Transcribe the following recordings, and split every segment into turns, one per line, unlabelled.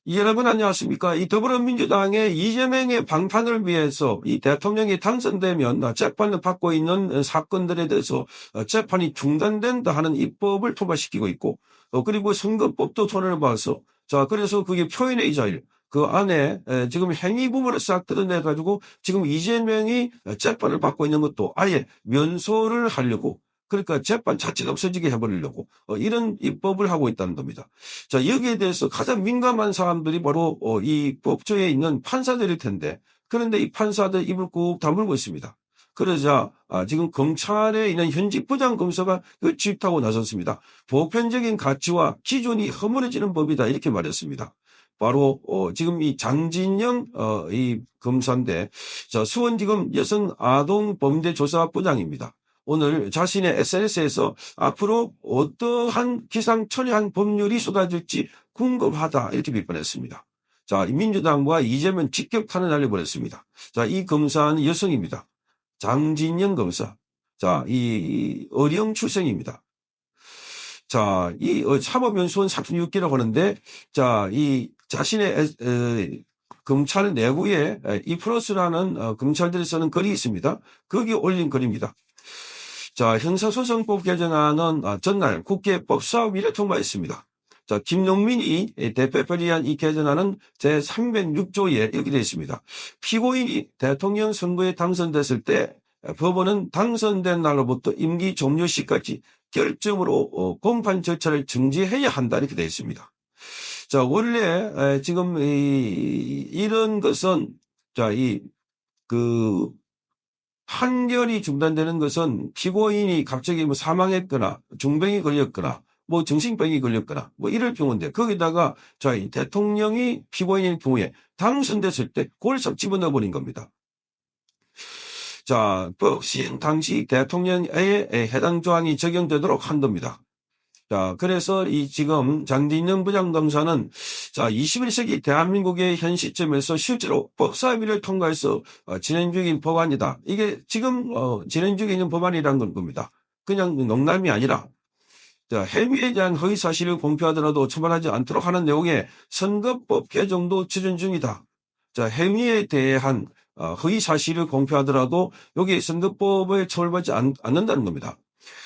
여러분 안녕하십니까? 이 더불어민주당의 이재명의 방탄을 위해서 이 대통령이 당선되면 재판을 받고 있는 사건들에 대해서 재판이 중단된다 하는 입법을 통과시키고 있고, 그리고 선거법도 손을 봐서, 자, 그래서 그게 표현의 자유, 그 안에 지금 행위 부분을 싹 드러내가지고 지금 이재명이 재판을 받고 있는 것도 아예 면소를 하려고, 그러니까 재판 자체가 없어지게 해버리려고 이런 입법을 하고 있다는 겁니다. 자, 여기에 대해서 가장 민감한 사람들이 바로 이 법조에 있는 판사들일 텐데, 그런데 이 판사들 입을 꾹 다물고 있습니다. 그러자 지금 검찰에 있는 현직 부장검사가 그 질타하고 나섰습니다. 보편적인 가치와 기준이 허물어지는 법이다 이렇게 말했습니다. 바로 지금 이 장진영 이 검사인데, 자, 수원지검 여성아동범죄조사부장입니다. 오늘 자신의 SNS에서 앞으로 어떠한 기상천외한 법률이 쏟아질지 궁금하다 이렇게 비판했습니다. 자, 민주당과 이재명 직격탄을 날려버렸습니다. 자, 이 검사는 여성입니다. 장진영 검사. 자, 이 어령 출생입니다. 자, 이 사법연수원 36기라고 하는데, 자, 이 자신의 검찰 내부에 이플러스라는 검찰들이 쓰는 글이 있습니다. 거기 올린 글입니다. 자, 형사소송법 개정안은 전날 국회 법사위를 통과했습니다. 자, 김용민이 대표 발의한 이 개정안은 제306조에 이렇게 되어 있습니다. 피고인이 대통령 선거에 당선됐을 때 법원은 당선된 날로부터 임기 종료 시까지 결정으로 공판 절차를 정지해야 한다 이렇게 되어 있습니다. 자, 원래 지금 이런 것은 자, 판결이 중단되는 것은 피고인이 갑자기 뭐 사망했거나 중병이 걸렸거나 뭐 정신병이 걸렸거나 뭐 이럴 경우인데, 거기다가 자, 이 대통령이 피고인인 경우에 당선됐을 때 그걸 싹 집어넣어 버린 겁니다. 자, 법 시행 당시 대통령에 해당 조항이 적용되도록 한 겁니다. 자, 그래서 이 지금 장진영 부장검사는 자, 21세기 대한민국의 현 시점에서 실제로 법사위를 통과해서 진행 중인 법안이다. 이게 지금 진행 중에 있는 법안이라는 겁니다. 그냥 농담이 아니라, 자, 혐의에 대한 허위 사실을 공표하더라도 처벌하지 않도록 하는 내용의 선거법 개정도 추진 중이다. 자, 혐의에 대한 허위 사실을 공표하더라도 여기 선거법에 처벌받지 않는다는 겁니다.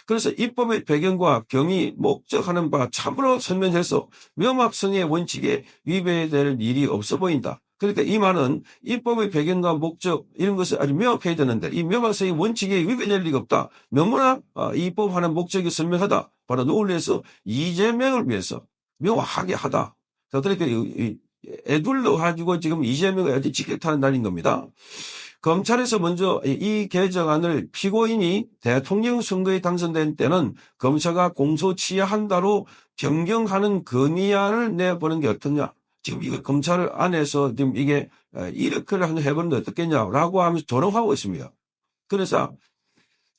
그래서 입법의 배경과 경위, 목적하는 바 참으로 설명해서 명확성의 원칙에 위배될 일이 없어 보인다. 그러니까 이 말은 입법의 배경과 목적 이런 것을 아주 명확해야 되는데, 이 명확성의 원칙에 위배될 리가 없다. 너무나 입법하는 목적이 선명하다. 바로 누구를 위해서? 이재명을 위해서 명확하게 하다. 자, 그러니까 애둘러 가지고 지금 이재명을 아주 직격타는 날인 겁니다. 검찰에서 먼저 이 개정안을 피고인이 대통령 선거에 당선된 때는 검사가 공소 취하한다로 변경하는 건의안을 내보는 게 어떠냐. 지금 이거 검찰 안에서 지금 이게 이렇게 해보는 게 어떻겠냐라고 하면서 조롱하고 있습니다. 그래서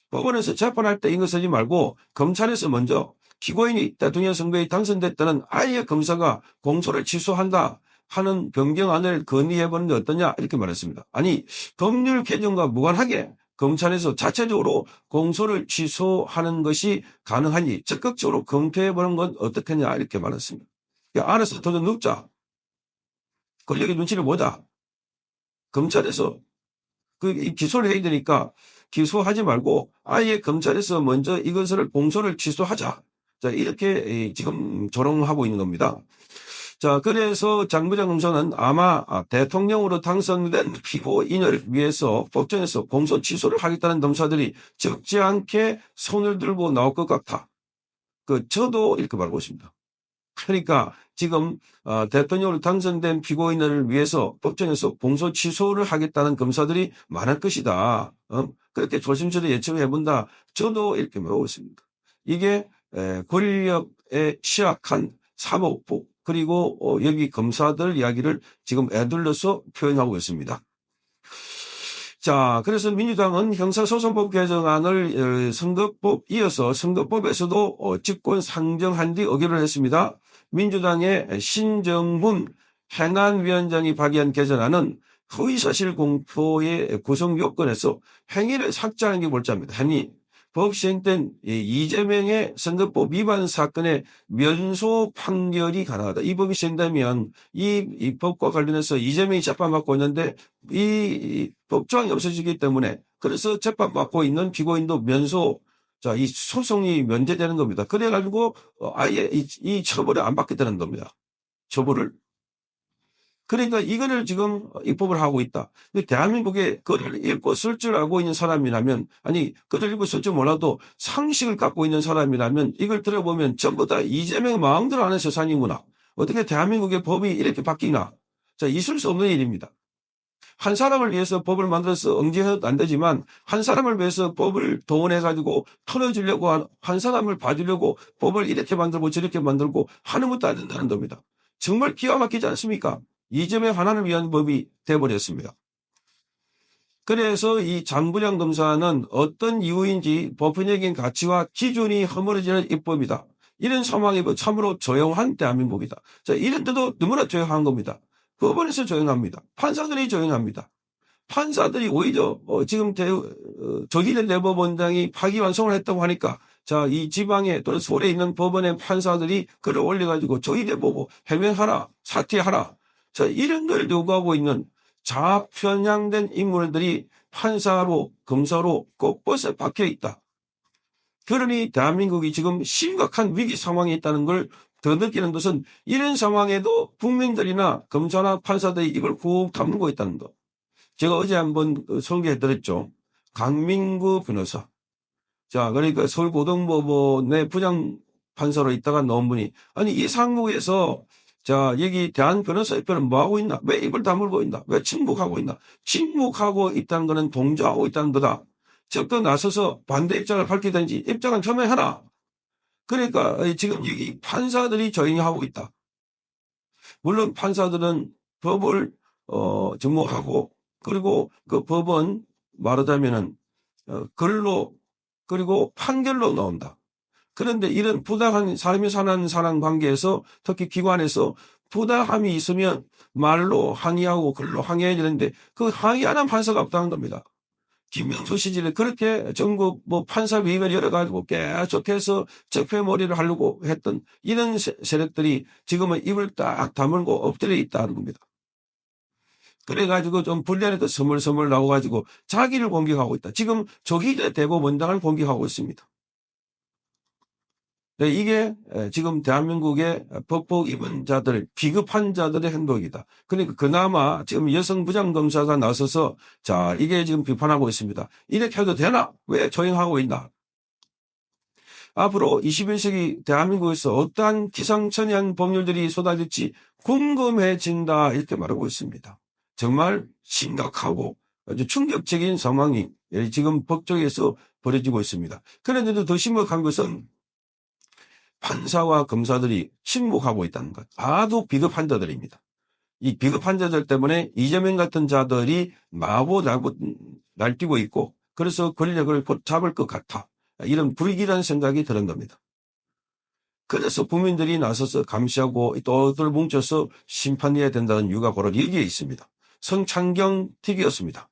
법원에서 재판할 때 이거 쓰지 말고 검찰에서 먼저 피고인이 대통령 선거에 당선됐다는 아예 검사가 공소를 취소한다 하는 변경안을 건의해보는 게 어떠냐 이렇게 말했습니다. 아니, 법률 개정과 무관하게 검찰에서 자체적으로 공소를 취소하는 것이 가능하니 적극적으로 검토해보는 건 어떻겠냐 이렇게 말했습니다. 안에서 더 눕자. 권력의 눈치를 보자. 검찰에서 기소를 해야 되니까 기소하지 말고 아예 검찰에서 먼저 이것을 공소를 취소하자. 자, 이렇게 지금 조롱하고 있는 겁니다. 자, 그래서 장 부장검사는 아마 대통령으로 당선된 피고인을 위해서 법정에서 공소 취소를 하겠다는 검사들이 적지 않게 손을 들고 나올 것 같아. 저도 이렇게 말하고 있습니다. 그러니까 지금 대통령으로 당선된 피고인을 위해서 법정에서 공소 취소를 하겠다는 검사들이 많을 것이다. 그렇게 조심스레 예측을 해본다. 저도 이렇게 말하고 있습니다. 이게 권력에 취약한 사법부, 그리고 여기 검사들 이야기를 지금 애둘러서 표현하고 있습니다. 자, 그래서 민주당은 형사소송법 개정안을 선거법 이어서 선거법에서도 직권 상정한 뒤 의결을 했습니다. 민주당의 신정훈 행안위원장이 발의한 개정안은 허위사실 공표의 구성 요건에서 행위를 삭제하는 게 골자입니다. 행위. 법 시행된 이재명의 선거법 위반 사건의 면소 판결이 가능하다. 이 법이 시행되면 이 법과 관련해서 이재명이 재판받고 있는데 이 법조항이 없어지기 때문에 그래서 재판받고 있는 피고인도 면소, 자, 이 소송이 면제되는 겁니다. 그래가지고 아예 이 처벌을 안 받게 되는 겁니다. 처벌을. 그러니까 이거를 지금 입법을 하고 있다. 대한민국에 그를 읽고 쓸 줄 알고 있는 사람이라면, 아니, 그를 읽고 쓸 줄 몰라도 상식을 갖고 있는 사람이라면 이걸 들어보면 전부 다 이재명의 마음대로 하는 세상이구나. 어떻게 대한민국의 법이 이렇게 바뀌나. 자, 있을 수 없는 일입니다. 한 사람을 위해서 법을 만들어서 응징해도 안 되지만 한 사람을 위해서 법을 동원해가지고 털어주려고 한 사람을 봐주려고 법을 이렇게 만들고 저렇게 만들고 하는 것도 안 된다는 겁니다. 정말 기가 막히지 않습니까? 이재명 하나를 위한 법이 돼버렸습니다. 그래서 이 장부량 검사는 어떤 이유인지 법원적인 가치와 기준이 허물어지는 입법이다. 이런 상황이 참으로 조용한 대한민국이다. 자, 이런데도 너무나 조용한 겁니다. 법원에서 조용합니다. 판사들이 조용합니다. 판사들이 오히려 지금 조기대 대법원장이 파기환송을 했다고 하니까 자, 이 지방에 또는 서울에 있는 법원의 판사들이 글을 올려가지고 조기대 보고 해명하라, 사퇴하라. 자, 이런 걸 요구하고 있는 좌편향된 인물들이 판사로, 검사로 곳곳에 박혀 있다. 그러니 대한민국이 지금 심각한 위기 상황에 있다는 걸 더 느끼는 것은 이런 상황에도 국민들이나 검사나 판사들이 입을 꾹 다물고 있다는 것. 제가 어제 한번 소개해드렸죠. 강민구 변호사. 자, 그러니까 서울고등법원의 부장판사로 있다가 나온 분이 아니 이 상국에서 자, 여기 대한변호사협회는 뭐하고 있나? 왜 입을 다물고 있나? 왜 침묵하고 있나? 침묵하고 있다는 것은 동조하고 있다는 거다. 적극 나서서 반대 입장을 밝히든지 입장은 표명하라. 그러니까 지금 여기 판사들이 조용히 하고 있다. 물론 판사들은 법을 접목하고 그리고 그 법은 말하자면은 글로 그리고 판결로 나온다. 그런데 이런 부당한 사람이 사는 사람 관계에서 특히 기관에서 부당함이 있으면 말로 항의하고 글로 항의해야 되는데 그 항의하는 판사가 없다는 겁니다. 김명수 시절에 그렇게 전국 판사위원회 열어가지고 계속해서 적폐몰이를 하려고 했던 이런 세력들이 지금은 입을 딱 다물고 엎드려 있다는 겁니다. 그래가지고 좀 불리하니까 서물서물 나와가지고 자기를 공격하고 있다. 지금 조기대 대법원장을 공격하고 있습니다. 네, 이게 지금 대한민국의 법복 입은 자들, 비급한 자들의 행동이다. 그러니까 그나마 지금 여성 부장검사가 나서서 자, 이게 지금 비판하고 있습니다. 이렇게 해도 되나? 왜 조용하고 있나? 앞으로 21세기 대한민국에서 어떠한 기상천외한 법률들이 쏟아질지 궁금해진다. 이렇게 말하고 있습니다. 정말 심각하고 아주 충격적인 상황이 지금 법조계에서 벌어지고 있습니다. 그런데도 더 심각한 것은 판사와 검사들이 침묵하고 있다는 것. 아주 비겁한 자들입니다. 이 비겁한 자들 때문에 이재명 같은 자들이 마구 날뛰고 있고 그래서 권력을 곧 잡을 것 같아. 이런 불길한 생각이 드는 겁니다. 그래서 국민들이 나서서 감시하고 또들 뭉쳐서 심판해야 된다는 이유가 바로 여기에 있습니다. 성창경 TV였습니다.